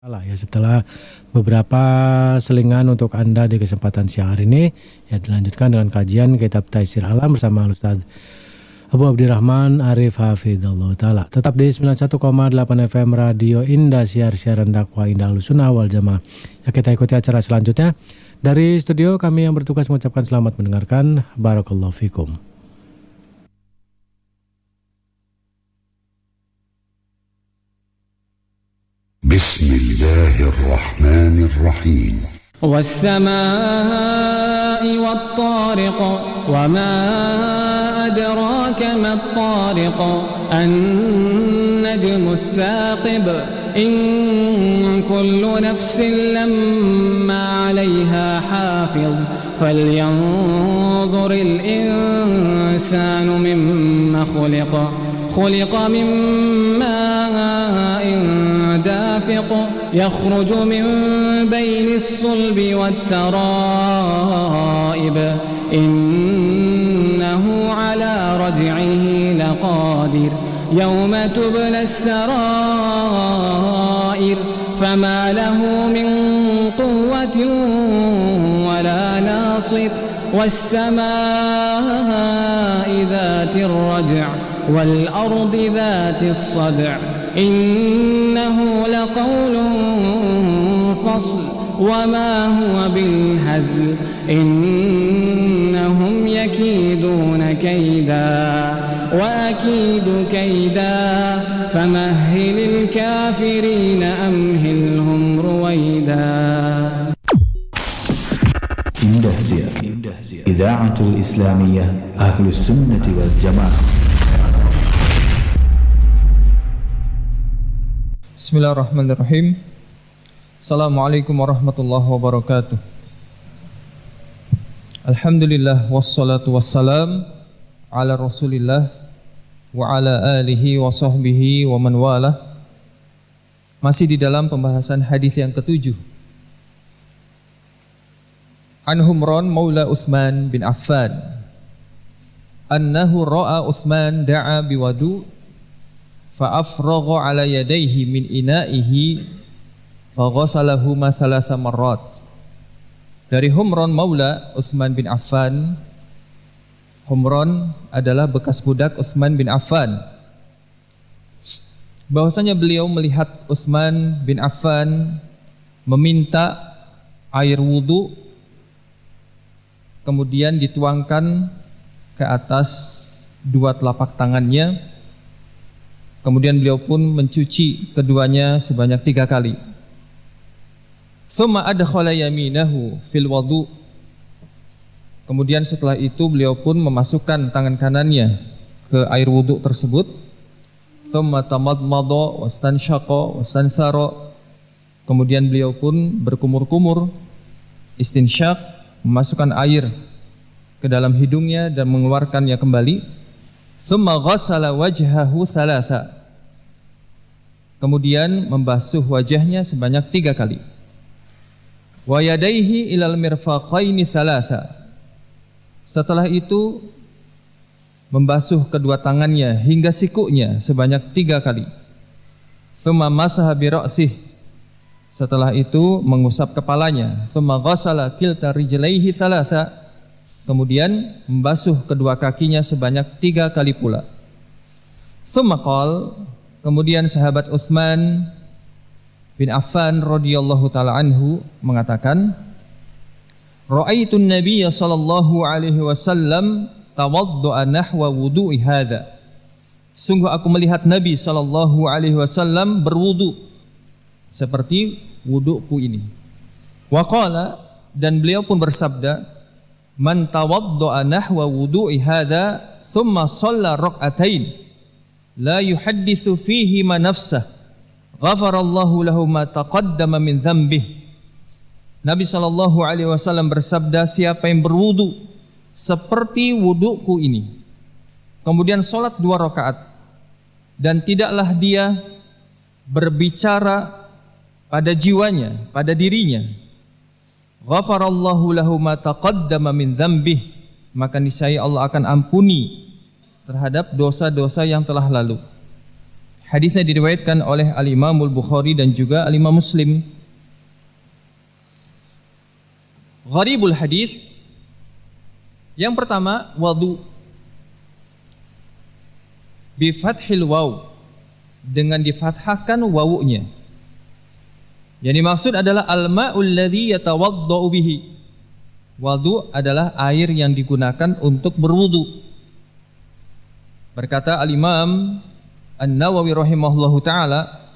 Ya, setelah beberapa selingan untuk Anda di kesempatan siang hari ini, ya dilanjutkan dengan kajian Kitab Taisir Alam bersama Ustaz Abu Abdirrahman Arif Hafidhullah Ta'ala. Tetap di 91,8 FM Radio Indah, siaran dakwah Indah Ahlussunnah wal Jamaah. Ya, kita ikuti acara selanjutnya. Dari studio kami yang bertugas mengucapkan selamat mendengarkan. Barakallahu fikum. بسم الله الرحمن الرحيم والسماء والطارق وما أدراك ما الطارق النجم الثاقب إن كل نفس لما عليها حافظ فلينظر الإنسان مما خلق من ماء دافق يخرج من بين الصلب والترائب إنه على رجعه لقادر يوم تبلى السرائر فما له من قوة ولا ناصر والسماء ذات الرجع والأرض ذات الصدع إنه لقول فصل وما هو بالهزل إنهم يكيدون كيدا وأكيد كيدا فمهل الكافرين أمهلهم رويدا. Indah Idaatul Islamiyah Ahlus Sunnati wal Jamaah. Bismillahirrahmanirrahim. Assalamualaikum warahmatullahi wabarakatuh. Alhamdulillah wassalatu wassalam ala Rasulillah wa ala alihi wa sahbihi wa man walah. Masih di dalam pembahasan hadis yang ketujuh. An Humran maula Utsman bin Affan annahu ra'a Utsman da'a biwadu fa'afragha ala yadayhi min ina'ihi faghasalahuma thalatha marrat. Dari Humran maula Utsman bin Affan. Humran adalah bekas budak Utsman bin Affan. Bahwasanya beliau melihat Utsman bin Affan meminta air wudu, kemudian dituangkan ke atas dua telapak tangannya. Kemudian beliau pun mencuci keduanya sebanyak 3 kali. Tsumma adkhala yaminahu fil wudu. Kemudian setelah itu beliau pun memasukkan tangan kanannya ke air wudu tersebut. Tsumma tamadmada wastanshaqa wastansara. Kemudian beliau pun berkumur-kumur, istinsyak, memasukkan air ke dalam hidungnya dan mengeluarkannya kembali. Tsumma ghassala wajhahu thalatha. Kemudian membasuh wajahnya sebanyak 3 kali. Wa yadayhi ilal mirfaqaini thalatha. Setelah itu membasuh kedua tangannya hingga sikunya sebanyak 3 kali. Tsumma masaha bi ra'sih. Setelah itu mengusap kepalanya. Tsumma ghassala kilta rijlaihi thalatha. Kemudian membasuh kedua kakinya sebanyak 3 kali pula. Tsumma qala, kemudian sahabat Utsman bin Affan radhiyallahu taala anhu mengatakan, ra'aitun nabiyya sallallahu alaihi wasallam tawaddu'a nahwa wudu'i hadza. Sungguh aku melihat Nabi sallallahu alaihi wasallam berwudu seperti wuduku ini. Wa qala, dan beliau pun bersabda, man tawadda'a nahwa wudu'i hadza thumma shalla rak'atain la yuhadditsu fihi ma nafsah ghafarallahu lahu ma taqaddama min dzambih. Nabi sallallahu alaihi wasallam bersabda, siapa yang berwudu seperti wuduku ini, kemudian salat 2 rakaat, dan tidaklah dia berbicara pada jiwanya, pada dirinya, ghafarallahu lahu ma taqaddama min dzambih, maka niscaya Allah akan ampuni terhadap dosa-dosa yang telah lalu. Hadisnya diriwayatkan oleh Al-Imam Al-Bukhari dan juga Al-Imam Muslim. Gharibul hadis. Yang pertama, wudu bi fathil waw, dengan difathahkan wawunya. Yang dimaksud adalah al-ma'ul ladzi yatawaddau bihi. Wudu adalah air yang digunakan untuk berwudu. Berkata Al-Imam An-Nawawi rahimahullahu taala,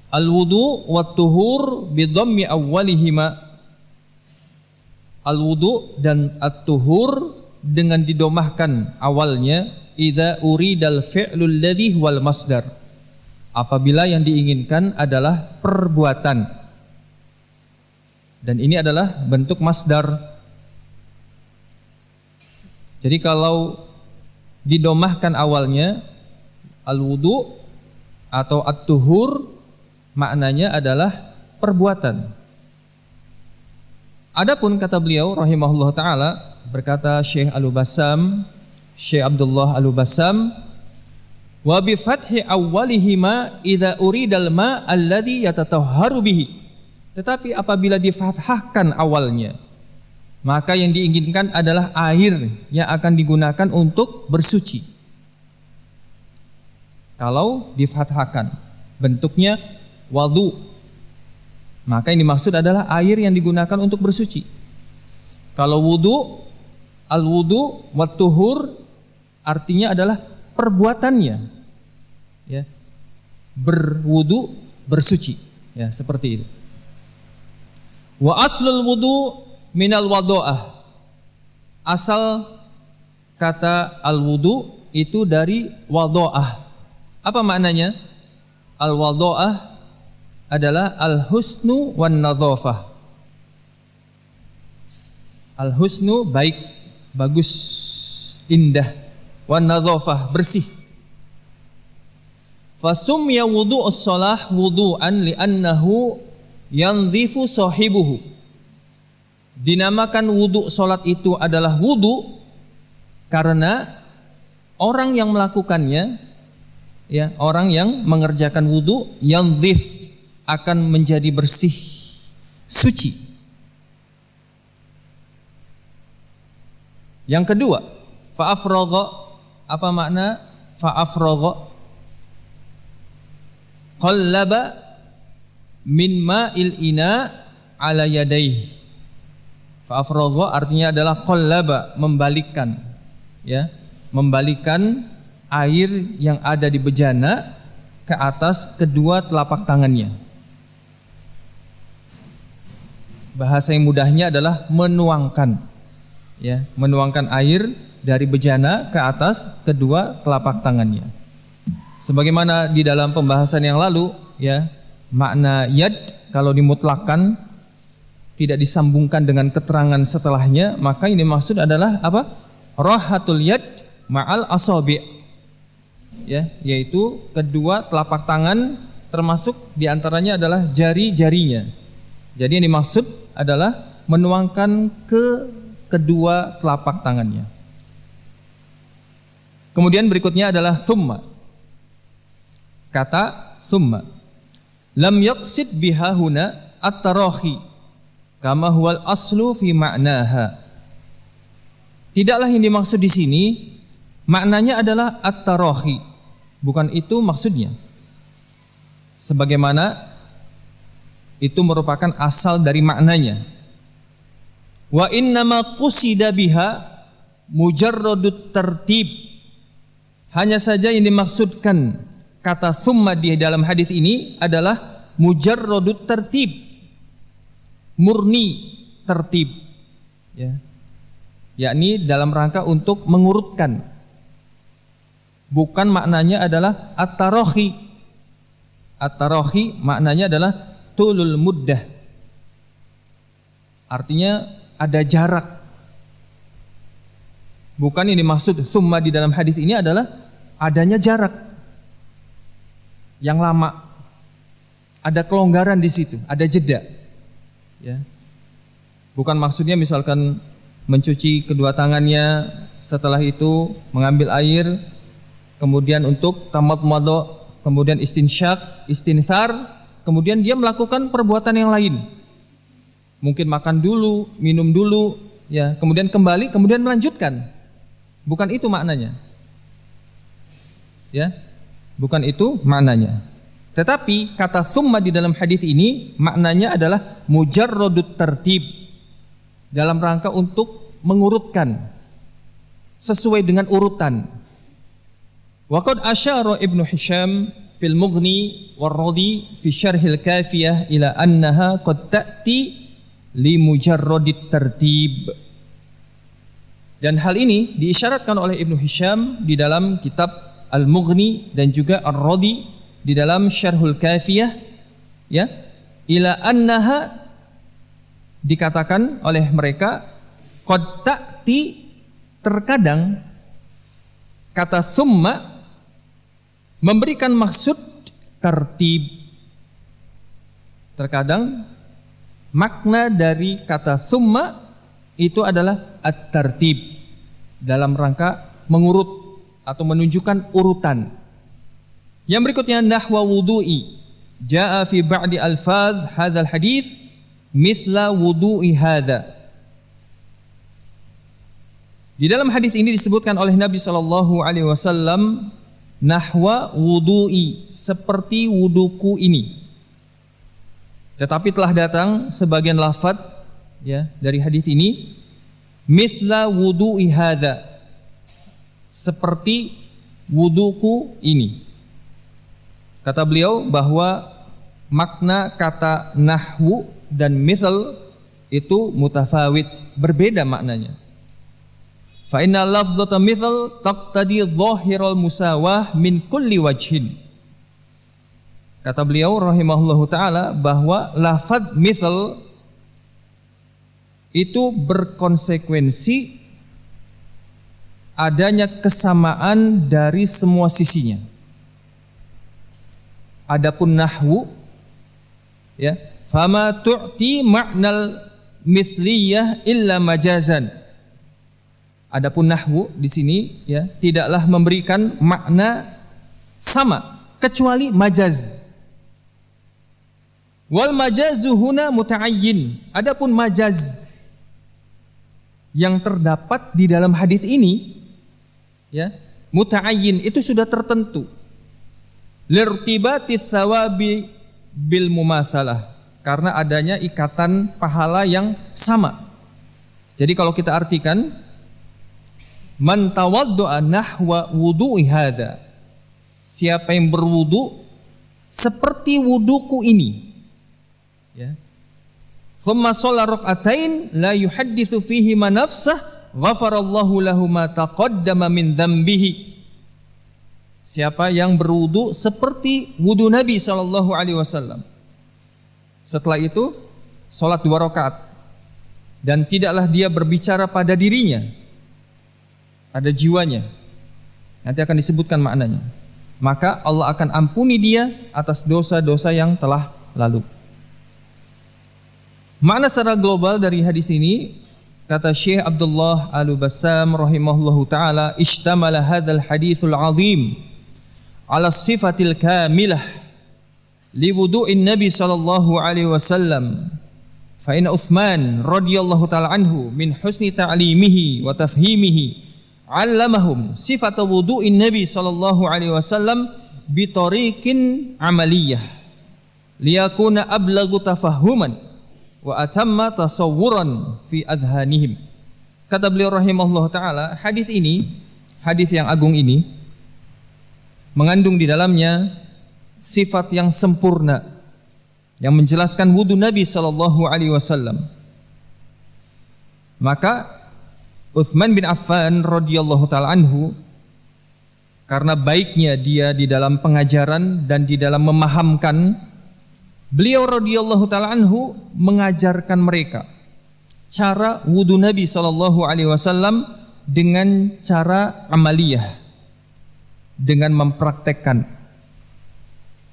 al-wudu wat tuhur bi dhammi awwalihima. Al-wudu dan at-tuhur dengan didomahkan awalnya, idza uridal fi'lul ladzi wal masdar, apabila yang diinginkan adalah perbuatan, dan ini adalah bentuk masdar. Jadi kalau didomahkan awalnya al-wudu atau at-tuhur, maknanya adalah perbuatan. Adapun kata beliau rahimahullah taala, berkata Syekh Al-Bassam, Syekh Abdullah Al-Bassam, wa bi fathi awwalihima idza uridal ma alladhi yatatahharu bihi. Tetapi apabila difathahkan awalnya, maka yang diinginkan adalah air yang akan digunakan untuk bersuci. Kalau difathahkan bentuknya wudu, maka yang dimaksud adalah air yang digunakan untuk bersuci. Kalau wudu, al-wudu wat tuhur artinya adalah perbuatannya, ya, berwudu, bersuci, ya, seperti itu. Wa aslul wudu minal wado'ah, asal kata al-wudu itu dari wado'ah. Apa maknanya? Al-wado'ah adalah al-husnu wan nadhafah. Al-husnu baik, bagus, indah, wan nadhafah bersih. Fasumya wudu'us shalah wudu'an li'annahu yanzifu sahibuhu. Dinamakan wudu salat itu adalah wudu karena orang yang melakukannya, ya, orang yang mengerjakan wudu, yanzif, akan menjadi bersih, suci. Yang kedua, fa'afragha, apa makna fa'afragha? Qallaba min ma'il ina ala yadayhi. Fa'afragha artinya adalah qallaba, membalikkan, ya, membalikkan air yang ada di bejana ke atas kedua telapak tangannya. Bahasa yang mudahnya adalah menuangkan, ya, menuangkan air dari bejana ke atas kedua telapak tangannya. Sebagaimana di dalam pembahasan yang lalu, ya, makna yad kalau dimutlakkan tidak disambungkan dengan keterangan setelahnya, maka ini maksud adalah apa? Rahatul yad ma'al asabi', ya, yaitu kedua telapak tangan termasuk diantaranya adalah jari-jarinya. Jadi yang dimaksud adalah menuangkan ke kedua telapak tangannya. Kemudian berikutnya adalah thumma. Kata thumma lam yaqsid biha huna at-tarahi kama huwal aslu fi ma'naha. Tidaklah yang dimaksud di sini maknanya adalah at-tarahi, bukan itu maksudnya. Sebagaimana itu merupakan asal dari maknanya. Wa innama qusida biha mujarradut tertib. Hanya saja yang dimaksudkan kata thumma di dalam hadis ini adalah mujarradut tertib, murni tertib, ya, yakni dalam rangka untuk mengurutkan. Bukan maknanya adalah at-tarahi. At-tarahi maknanya adalah tulul muddah, artinya ada jarak. Bukan yang dimaksud summa di dalam hadis ini adalah adanya jarak yang lama, ada kelonggaran di situ, ada jeda, ya. Bukan maksudnya misalkan mencuci kedua tangannya, setelah itu mengambil air, kemudian untuk tamadmado, kemudian istinsyak, istinthar, kemudian dia melakukan perbuatan yang lain. Mungkin makan dulu, minum dulu, ya, kemudian kembali, kemudian melanjutkan. Bukan itu maknanya. Ya, bukan itu maknanya. Tetapi kata summa di dalam hadis ini maknanya adalah mujarradut tertib, dalam rangka untuk mengurutkan sesuai dengan urutan. Wa qad asyara Ibnu Hisham fil Mughni war-Radi fi syarhil Kafiyah ila annaha qad ta'ti li mujarradit tertib. Dan hal ini diisyaratkan oleh Ibnu Hisham di dalam kitab Al-Mughni dan juga Ar-Radi di dalam Syarhul Kafiyah, ya, ila annaha, dikatakan oleh mereka qad ta'ti, terkadang kata summa memberikan maksud tertib. Terkadang makna dari kata summa itu adalah at-tartib, dalam rangka mengurut atau menunjukkan urutan. Yang berikutnya nahwa wudu'i, jaa fi ba'di alfaz hadzal hadis misla wudu'i hadza. Di dalam hadis ini disebutkan oleh Nabi sallallahu alaihi wasallam nahwa wudu'i, seperti wuduku ini. Tetapi telah datang sebagian lafaz, ya, dari hadis ini misla wudu'i hadza, seperti wuduku ini. Kata beliau bahwa makna kata nahwu dan misal itu mutafawit, berbeda maknanya. Fa inna lafdzata misal taqtadi dhahiral musawah min kulli wajhin. Kata beliau rahimahullahu taala bahwa lafaz misal itu berkonsekuensi adanya kesamaan dari semua sisinya. Adapun nahwu, ya, fama tu'ti ma'nal misliyah illa majazan. Adapun nahwu di sini, ya, tidaklah memberikan makna sama kecuali majaz. Wal majazu huna muta'ayyin. Adapun majaz yang terdapat di dalam hadis ini, ya, muta'ayyin, itu sudah tertentu. Lirtibati tsawabi bil mumatsalah, karena adanya ikatan pahala yang sama. Jadi kalau kita artikan man tawaddu'a nahwa wudu'i hadza, siapa yang berwudu seperti wuduku ini, ya, thumma shalla rak'atain la yuhadditsu fihi ma nafsah ghafarallahu lahu ma taqaddama min dzambihi. Siapa yang berwudu seperti wudu Nabi SAW, setelah itu sholat 2 rakaat, dan tidaklah dia berbicara pada dirinya, pada jiwanya, nanti akan disebutkan maknanya, maka Allah akan ampuni dia atas dosa-dosa yang telah lalu. Makna secara global dari hadis ini, kata Syekh Abdullah Al-Bassam rahimahullahu taala, ishtamala hadzal haditsul azim ala sifatil kamilah li wudu'in Nabi sallallahu alaihi wasallam. Fa inna Utsman radhiyallahu taala anhu min husni ta'limihi wa tafhimihi 'allamahum sifata wudu'in Nabi sallallahu alaihi wasallam bi tariqin amaliyah liyakuna ablagu tafahuman wa atamma tasawwuran fi adhanihim. Kata beliau rahimahullah taala, hadis ini, hadis yang agung ini mengandung di dalamnya sifat yang sempurna yang menjelaskan wudu Nabi sallallahu alaihi wasallam. Maka Utsman bin Affan radhiyallahu taala anhu, karena baiknya dia di dalam pengajaran dan di dalam memahamkan, beliau radhiyallahu taala anhu mengajarkan mereka cara wudu Nabi sallallahu alaihi wasallam dengan cara amaliyah, dengan mempraktekkan,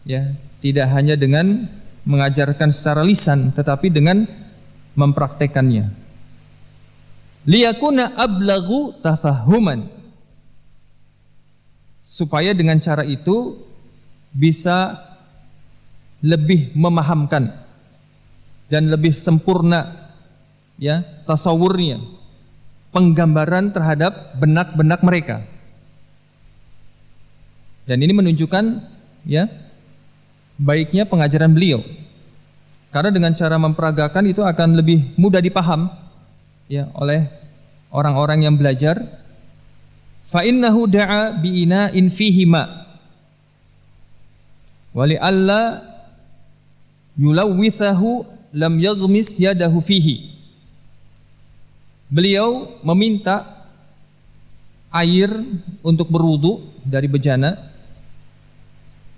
ya, tidak hanya dengan mengajarkan secara lisan, tetapi dengan mempraktekannya. Liyakuna ablaghu tafahuman, supaya dengan cara itu bisa lebih memahamkan dan lebih sempurna ya tasawurnya, penggambaran terhadap benak-benak mereka. Dan ini menunjukkan ya baiknya pengajaran beliau. Karena dengan cara memperagakan itu akan lebih mudah dipaham ya oleh orang-orang yang belajar. Fa innahu da'a bi ina'in fihi ma wa li alla yulawwithahu lam yaghmis yadahu fihi. Beliau meminta air untuk berwudu dari bejana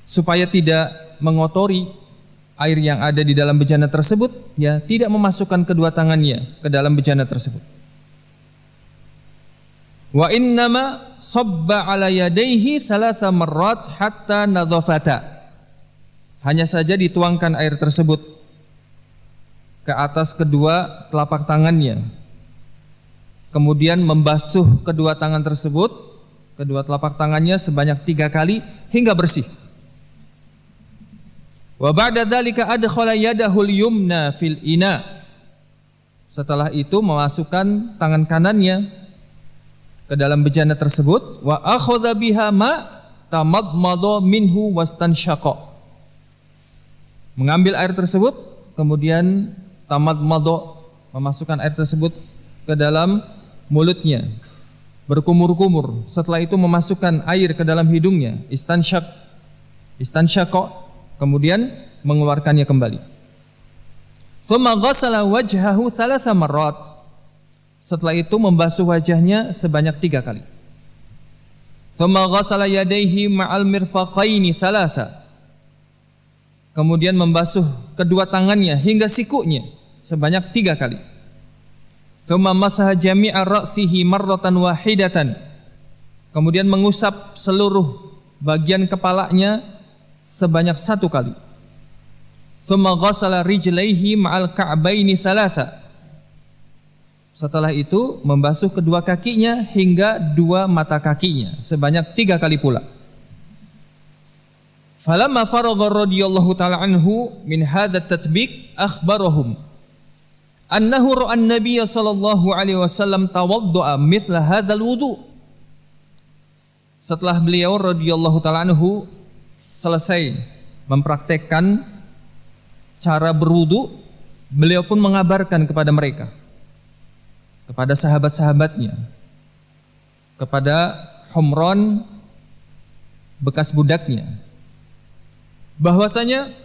supaya tidak mengotori air yang ada di dalam bejana tersebut, ya, tidak memasukkan kedua tangannya ke dalam bejana tersebut. Wa innama sabba ala yadayhi thalatha marrat hatta nadhafata. Hanya saja dituangkan air tersebut ke atas kedua telapak tangannya. Kemudian membasuh kedua tangan tersebut, kedua telapak tangannya sebanyak 3 kali hingga bersih. Wa ba'da dzalika adkhala yadahul yumna fil ina. Setelah itu memasukkan tangan kanannya ke dalam bejana tersebut. Wa akhadha biha ma tamadmada minhu wastanshaqa. Mengambil air tersebut, kemudian tamadmada, memasukkan air tersebut ke dalam mulutnya, berkumur-kumur. Setelah itu memasukkan air ke dalam hidungnya, istanshaqa, kemudian mengeluarkannya kembali. Tsumma ghassala wajhahu 3 marrat. Setelah itu membasuh wajahnya sebanyak 3 kali. Tsumma ghassala yadayhi ma'al mirfaqaini 3. Kemudian membasuh kedua tangannya hingga sikunya sebanyak 3 kali. Tsumma masaha jami'a ra'sihi marratan wahidatan. Kemudian mengusap seluruh bagian kepalanya sebanyak 1 kali. Tsumma ghassala rijlaihi ma'al ka'baini 3. Setelah itu membasuh kedua kakinya hingga 2 mata kakinya sebanyak 3 kali pula. Falamma faragha radhiyallahu ta'ala anhu min hadha at-tatbiq akhbarahum annahu ra'a an-nabiy sallallahu alaihi wasallam tawaddu'a mithla hadzal wudu. Setelah beliau radhiyallahu ta'ala anhu selesai mempraktekkan cara berwudu, beliau pun mengabarkan kepada mereka, kepada sahabat-sahabatnya, kepada Humran bekas budaknya, bahwasanya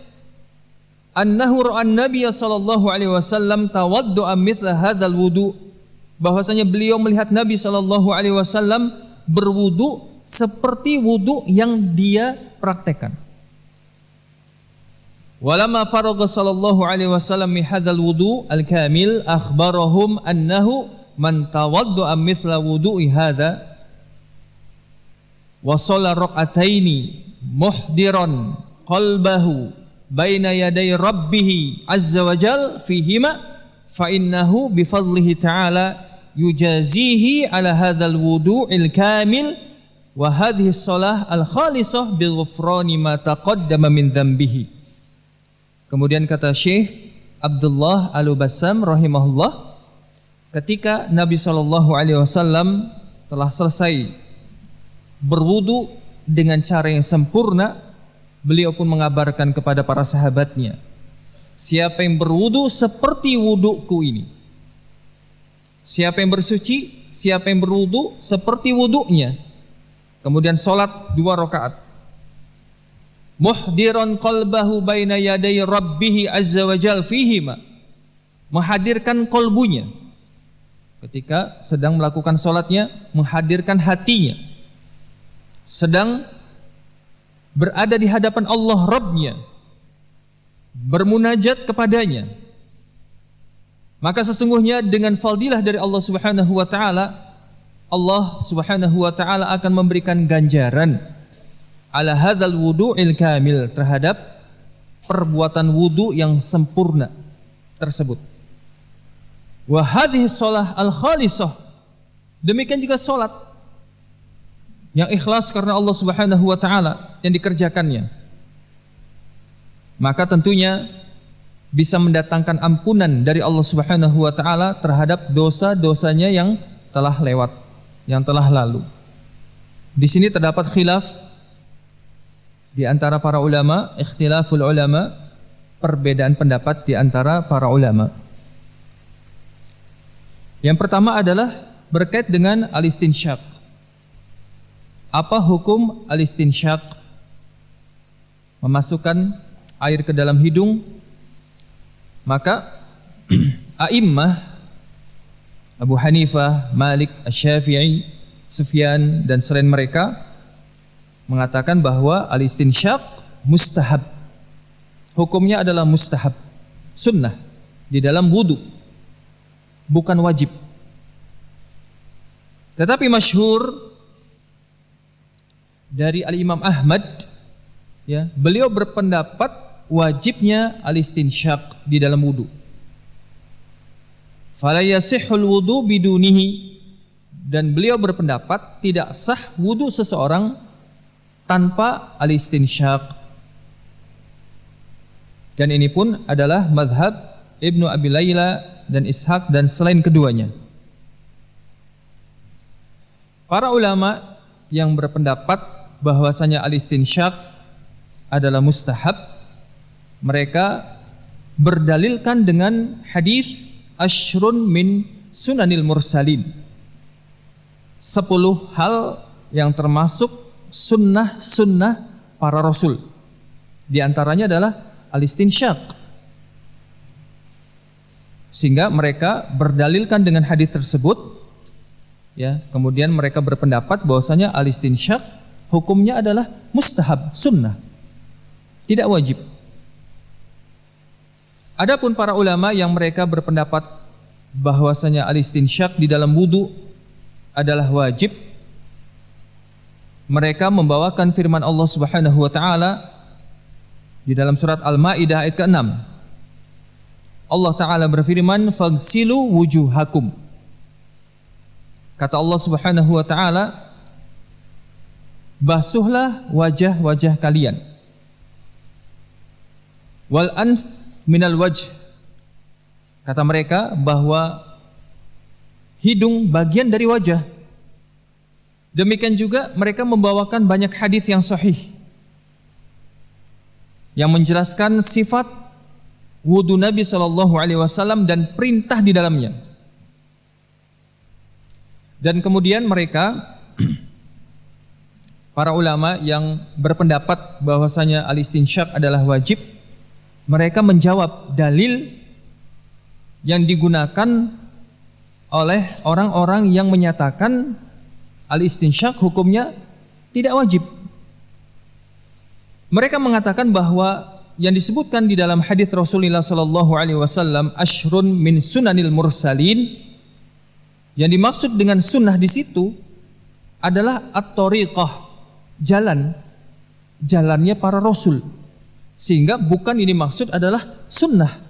annahu ra'an nabiy sallallahu alaihi wasallam tawaddu'a mithla hadzal wudu, bahwasanya beliau melihat Nabi sallallahu alaihi wasallam berwudu seperti wudu yang dia praktekkan. Walamma faragha sallallahu alaihi wasallam min hadzal wudu al-kamil akhbarahum annahu man tawaddu'a mithla wudu'i hadza wa shalla rak'ataini muhdiran qalbahu baina yaday rabbih azza wa jal fihima fa innahu bi fadlihi ta'ala yujazihi ala hadzal wudu'il kamil wa hadhihi shalah al khalisah bil ghufrani ma taqaddama min dhanbihi. Kemudian kata Syekh Abdullah Al-Bassam rahimahullah, ketika Nabi SAW telah selesai berwudu dengan cara yang sempurna, beliau pun mengabarkan kepada para sahabatnya, siapa yang berwudu seperti wuduku ini, siapa yang bersuci, siapa yang berwudu seperti wudunya, kemudian sholat 2 rakaat, muhdiran qalbahu baina yaday rabbih azza wa jal fihima, menghadirkan kolbunya ketika sedang melakukan sholatnya, menghadirkan hatinya sedang berada di hadapan Allah Rabbnya, bermunajat kepadanya. Maka sesungguhnya dengan fadilah dari Allah Subhanahu wa taala, Allah Subhanahu wa taala akan memberikan ganjaran ala hadzal wudu'il kamil, terhadap perbuatan wudu yang sempurna tersebut. Wa hadhihi shalah al khalisah, demikian juga salat yang ikhlas karena Allah Subhanahu wa taala yang dikerjakannya. maka tentunya bisa mendatangkan ampunan dari Allah Subhanahu wa taala terhadap dosa-dosanya yang telah lewat, yang telah lalu. Di sini terdapat khilaf di antara para ulama, ikhtilaful ulama, perbedaan pendapat di antara para ulama. Yang pertama adalah berkait dengan al-istinsyaq. Apa hukum al-istinsyaq? Memasukkan air ke dalam hidung. Maka a'immah Abu Hanifah, Malik, Asy-Syafi'i, Sufyan dan selain mereka mengatakan bahwa al-istinsyaq mustahab. Hukumnya adalah mustahab, sunnah di dalam wudu, bukan wajib. Tetapi masyhur dari Al-Imam Ahmad, ya, beliau berpendapat wajibnya al-istinsyaq di dalam wudu. Fala yasihhul wudu bidunihi, dan beliau berpendapat tidak sah wudu seseorang tanpa al-istinsyaq. Dan ini pun adalah mazhab Ibnu Abi Layla dan Ishaq dan selain keduanya. Para ulama yang berpendapat bahwasanya al-istinsyaq adalah mustahab, mereka berdalilkan dengan hadis asyrun min sunanil mursalin, 10 hal yang termasuk sunnah-sunnah para rasul. Di antaranya adalah al-istinsyaq. Sehingga mereka berdalilkan dengan hadis tersebut, ya, kemudian mereka berpendapat bahwasanya al-istinsyaq hukumnya adalah mustahab, sunnah, tidak wajib. Adapun para ulama yang mereka berpendapat bahwasanya al-istinsyaq di dalam wudu adalah wajib, mereka membawakan firman Allah Subhanahu wa taala di dalam surat Al-Maidah ayat ke-6. Allah taala berfirman, "Faghsilu wujuhakum." Kata Allah Subhanahu wa taala, basuhlah wajah-wajah kalian. Wal anf minal wajh. Kata mereka bahwa hidung bagian dari wajah. Demikian juga mereka membawakan banyak hadis yang sahih yang menjelaskan sifat wudu Nabi SAW dan perintah di dalamnya. Dan kemudian mereka para ulama yang berpendapat bahwasanya al-istinsyaq adalah wajib, mereka menjawab dalil yang digunakan oleh orang-orang yang menyatakan al-istinsyaq hukumnya tidak wajib. Mereka mengatakan bahwa yang disebutkan di dalam hadis Rasulullah SAW, asyrun min sunanil mursalin, yang dimaksud dengan sunnah di situ adalah at-thariqah, jalannya para rasul. Sehingga bukan ini maksud adalah sunnah,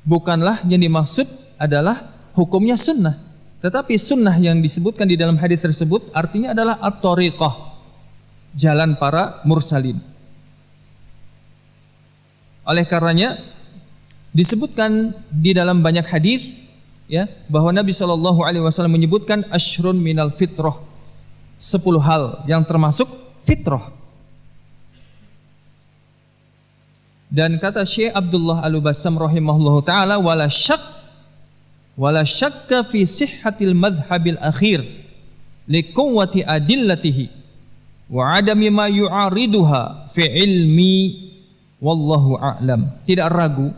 bukanlah yang dimaksud adalah hukumnya sunnah, tetapi sunnah yang disebutkan di dalam hadis tersebut artinya adalah at-thariqah, jalan para mursalin. Oleh karenanya disebutkan di dalam banyak hadis, ya, bahwa Nabi SAW menyebutkan asyrun minal fitrah, 10 hal yang termasuk fitrah. Dan kata Syekh Abdullah Al-Bassam rahimahullahu taala, wala syakka fi sihhatil madhhabil akhir li quwwati adillatihi wa adami ma yu'ariduha fi ilmi wallahu a'lam. Tidak ragu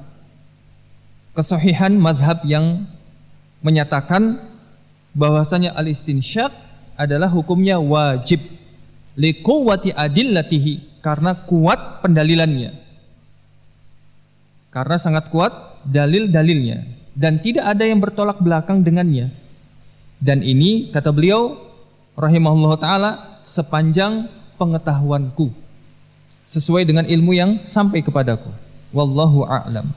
kesahihan mazhab yang menyatakan bahwasanya al-istinsyaq adalah hukumnya wajib li quwwati adillatihi, karena kuat pendalilannya, karena sangat kuat dalil-dalilnya dan tidak ada yang bertolak belakang dengannya. Dan ini kata beliau rahimahullah ta'ala sepanjang pengetahuanku, sesuai dengan ilmu yang sampai kepadaku, wallahu a'lam.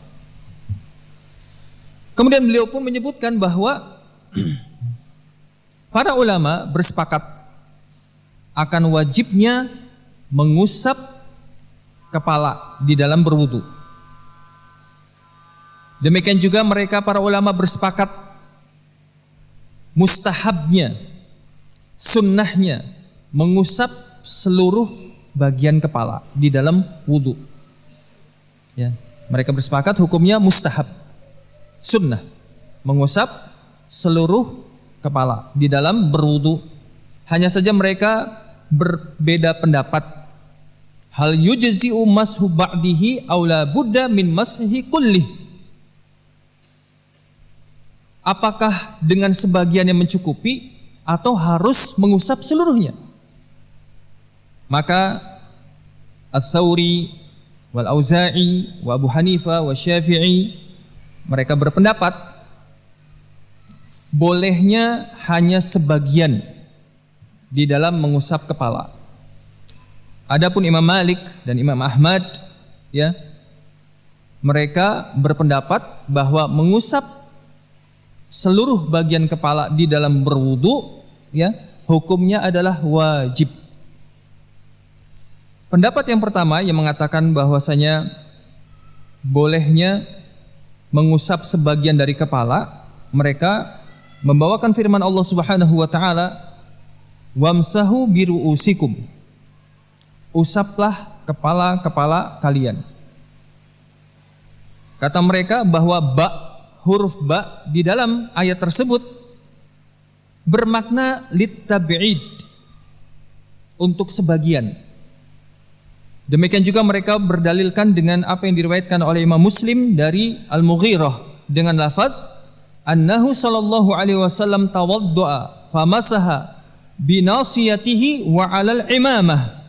Kemudian beliau pun menyebutkan bahwa para ulama bersepakat akan wajibnya mengusap kepala di dalam berwudu. Demikian juga mereka para ulama bersepakat mustahabnya, sunnahnya mengusap seluruh bagian kepala di dalam wudu. Ya, mereka bersepakat hukumnya mustahab, sunnah, mengusap seluruh kepala di dalam berwudu. Hanya saja mereka berbeda pendapat. Hal yujzi'u mashu ba'dihi aw la budda min mashihi kullih. Apakah dengan sebagian yang mencukupi atau harus mengusap seluruhnya? Maka Ats-Tsauri wal Auza'i wa Abu Hanifah wa Syafi'i mereka berpendapat bolehnya hanya sebagian di dalam mengusap kepala. Adapun Imam Malik dan Imam Ahmad, ya, mereka berpendapat bahwa mengusap seluruh bagian kepala di dalam berwudu, ya, hukumnya adalah wajib. Pendapat yang pertama yang mengatakan bahwasanya bolehnya mengusap sebagian dari kepala, mereka membawakan firman Allah Subhanahu wa taala, "Wamsahu biru'usikum." Usaplah kepala-kepala kalian. Kata mereka bahwa huruf ba di dalam ayat tersebut bermakna litab'id, untuk sebagian. Demikian juga mereka berdalilkan dengan apa yang diriwayatkan oleh Imam Muslim dari Al-Mughirah dengan lafaz annahu sallallahu alaihi wasallam tawaddu'a famasaha binasiyatihi wa 'alal imamah.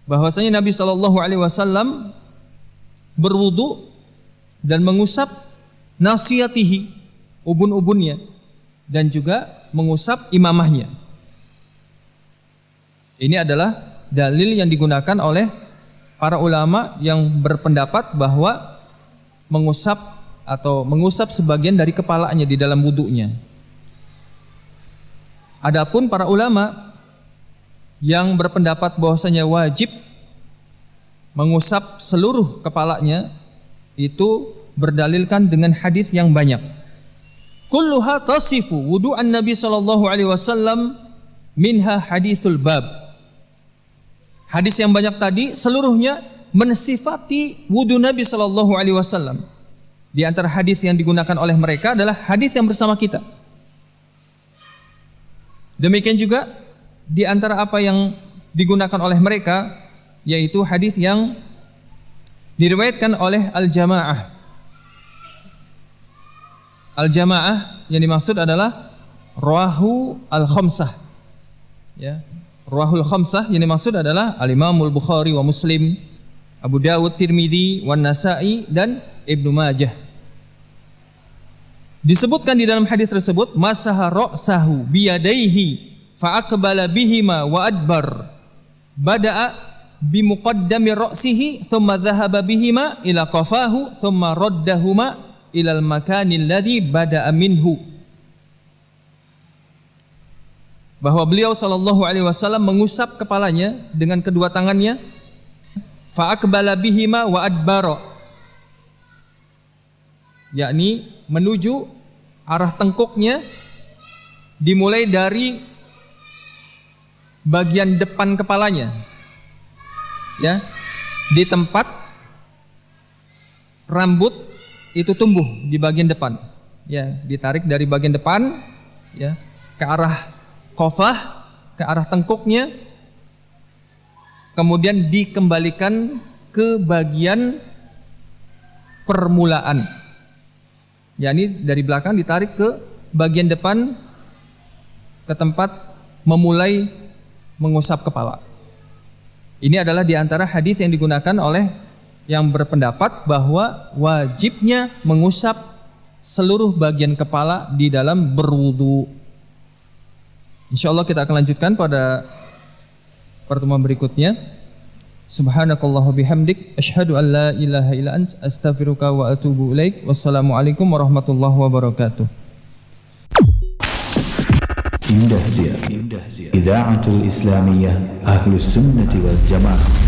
Bahwasanya Nabi sallallahu alaihi wasallam berwudu dan mengusap nasiyatihi, ubun-ubunnya, dan juga mengusap imamahnya. Ini adalah dalil yang digunakan oleh para ulama yang berpendapat bahwa mengusap atau mengusap sebagian dari kepalanya di dalam wudunya. Adapun para ulama yang berpendapat bahwasanya wajib mengusap seluruh kepalanya itu berdalilkan dengan hadis yang banyak. Kulluha tasifu wudu'an Nabi sallallahu alaihi wasallam minha hadithul bab. Hadis yang banyak tadi seluruhnya mensifati wudu Nabi sallallahu alaihi wasallam. Di antara hadis yang digunakan oleh mereka adalah hadis yang bersama kita. Demikian juga di antara apa yang digunakan oleh mereka yaitu hadis yang diriwayatkan oleh al-jamaah. Al-jamaah yang dimaksud adalah rawahu al-khamsah. Ya, rawahul khamsah yang dimaksud adalah al-Imamul Bukhari wa Muslim, Abu Dawud, Tirmidzi, wan Nasa'i dan Ibnu Majah. Disebutkan di dalam hadis tersebut masaha ra'sahu biyadaihi fa aqbala bihima wa adbar. Bada'a bi muqaddami ra'sihi thumma dhahaba bihima ila qafahu thumma raddahuma ilal makanil ladzi bada'a minhu. Bahwa beliau sallallahu alaihi wasallam mengusap kepalanya dengan kedua tangannya, fa aqbala bihima wa adbara, yakni menuju arah tengkuknya dimulai dari bagian depan kepalanya, ya, di tempat rambut itu tumbuh di bagian depan, ya, ditarik dari bagian depan, ya, ke arah qafah, ke arah tengkuknya, kemudian dikembalikan ke bagian permulaan, yakni dari belakang ditarik ke bagian depan ke tempat memulai mengusap kepala. Ini adalah di antara hadis yang digunakan oleh yang berpendapat bahwa wajibnya mengusap seluruh bagian kepala di dalam berwudu. Insyaallah kita akan lanjutkan pada pertemuan berikutnya. Subhanakallah bihamdik asyhadu an la ilaha illa ant astaghfiruka wa atubu ilaik. Wassalamualaikum warahmatullahi wabarakatuh. Indahziya Idha'atul Islamiyah Ahlus Sunnati wal Jamaah.